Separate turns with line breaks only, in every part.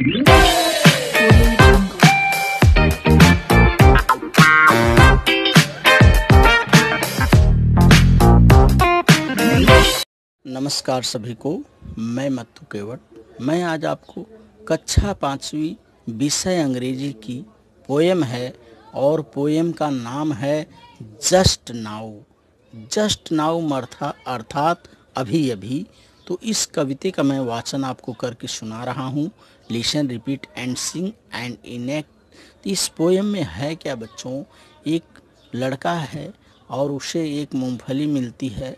नमस्कार सभी को, मैं मत्तू केवट। मैं आज आपको कक्षा 5वीं विषय अंग्रेजी की पोएम है और पोएम का नाम है जस्ट नाउ। जस्ट नाउ अर्थात अभी अभी। तो इस कविता का मैं वाचन आपको करके सुना रहा हूँ। Listen, repeat and sing and enact. इस पोएम में है क्या बच्चों, एक लड़का है और उसे एक मूंगफली मिलती है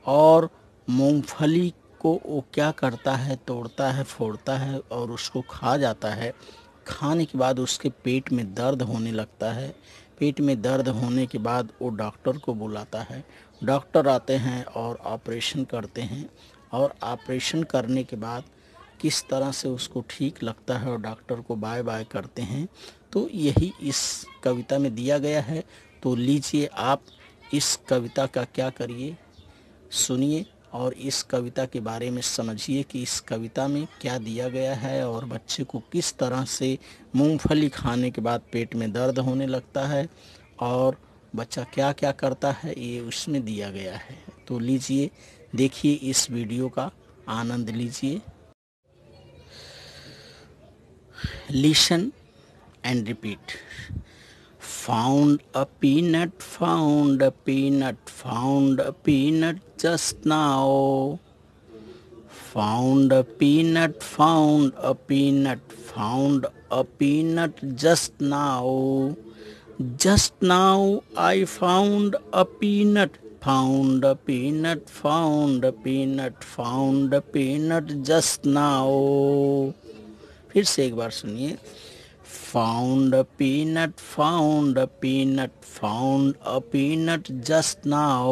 और मूंगफली को वो क्या करता है, तोड़ता है, फोड़ता है और उसको खा जाता है। खाने के बाद उसके पेट में दर्द होने लगता है। पेट में दर्द होने के बाद वो डॉक्टर को बुलाता है। डॉक्टर आते हैं और ऑपरेशन करते हैं और ऑपरेशन करने के बाद किस तरह से उसको ठीक लगता है और डॉक्टर को बाय बाय करते हैं। तो यही इस कविता में दिया गया है। तो लीजिए आप इस कविता का क्या करिए, सुनिए और इस कविता के बारे में समझिए कि इस कविता में क्या दिया गया है और बच्चे को किस तरह से मूंगफली खाने के बाद पेट में दर्द होने लगता है और बच्चा क्या क्या करता है, ये उसमें दिया गया है। तो लीजिए देखिए, इस वीडियो का आनंद लीजिए। Listen and repeat. Found a peanut, found a peanut, found a peanut just now. Found a peanut, found a peanut, found a peanut just now. Just now I found a peanut, found a peanut, found a peanut, found a peanut just now. फिर से एक बार सुनिए। Found a peanut, found a peanut, found a peanut just now.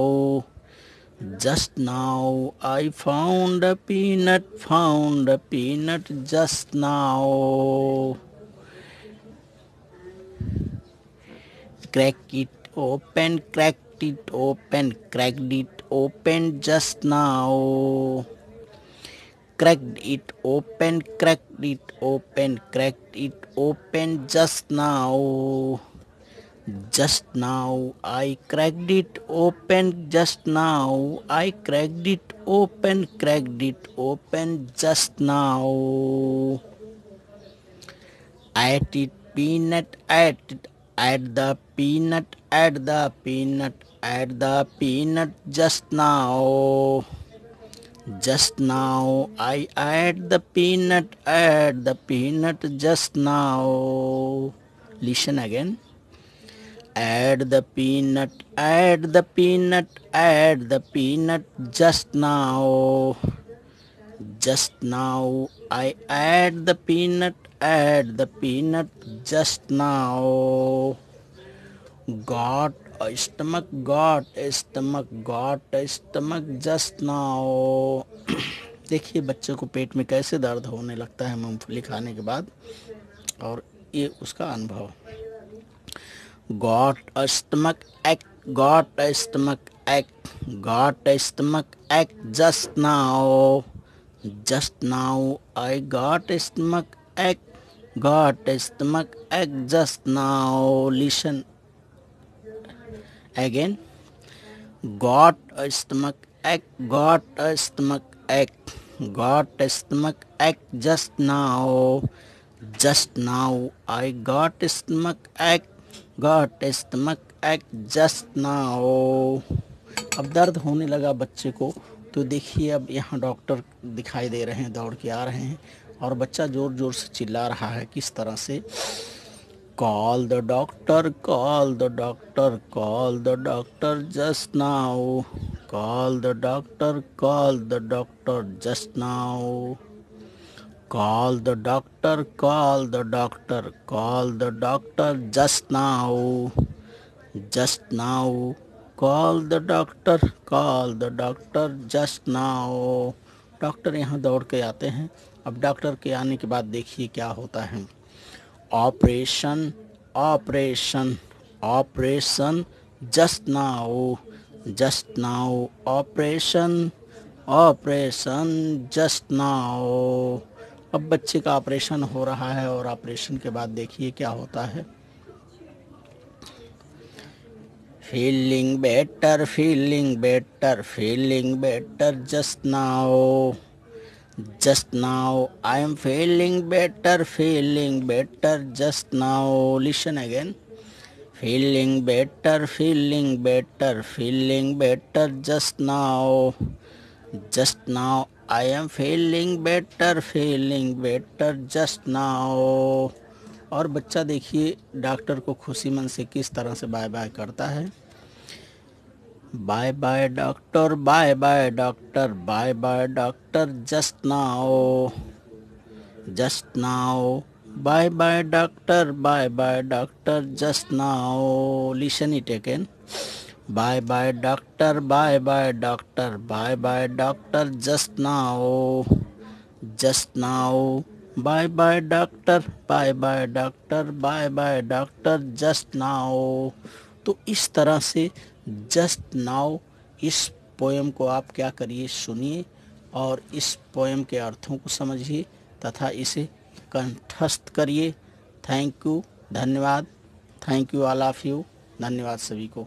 Just now I found a peanut, found a peanut just now. Crack it open, cracked it open, cracked it open just now. Cracked it open, cracked it open, cracked it open just now. Just now I cracked it open, just now I cracked it open, cracked it open just now. At it peanut, at the peanut, at the peanut, at the peanut just now. Just now I add the peanut just now. Listen again. Add the peanut just now. Just now I add the peanut just now. Got a stomach, got a stomach, got a stomach just now. देखिए बच्चे को पेट में कैसे दर्द होने लगता है मूंगफली खाने के बाद और ये उसका अनुभव। Got a stomach ache, got a stomach ache, got a stomach ache just now. Just now I got a stomach ache, got a stomach ache just now. Listen again. Got a stomach ache, got a stomach ache, got a stomach ache just now. Just now I got a stomach ache, got a stomach ache just now. अब दर्द होने लगा बच्चे को। तो देखिए अब यहाँ डॉक्टर दिखाई दे रहे हैं, दौड़ के आ रहे हैं और बच्चा ज़ोर ज़ोर से चिल्ला रहा है किस तरह से। Call the doctor, call the doctor, call the doctor just now. Call the doctor, call the doctor just now. Call the doctor, call the doctor, call the doctor just now. Just now. Call the doctor, call the doctor just now. Doctor यहाँ दौड़ के आते हैं। अब doctor के आने के बाद देखिए क्या होता है। Operation, operation, operation just now. Just now operation, operation just now. अब बच्चे का ऑपरेशन हो रहा है और ऑपरेशन के बाद देखिए क्या होता है। Feeling better, feeling better, feeling better just now, just now I am feeling better, feeling better just now. Listen again. Feeling better, feeling better, feeling better just now, just now I am feeling better, feeling better just now. और बच्चा देखिए doctor को खुशी मन से किस तरह से बाय बाय करता है। Bye bye doctor, bye bye doctor, bye bye doctor just now, just now, bye bye doctor, bye bye doctor just now. Listen it again. Bye bye doctor, bye bye doctor, bye bye doctor just now, just now. Bye bye doctor, bye bye doctor, bye bye doctor just now. तो इस तरह से just now इस poem को आप क्या करिए, सुनिए और इस पोएम के अर्थों को समझिए तथा इसे कंठस्थ करिए। थैंक यू, धन्यवाद। Thank you all of you. धन्यवाद सभी को।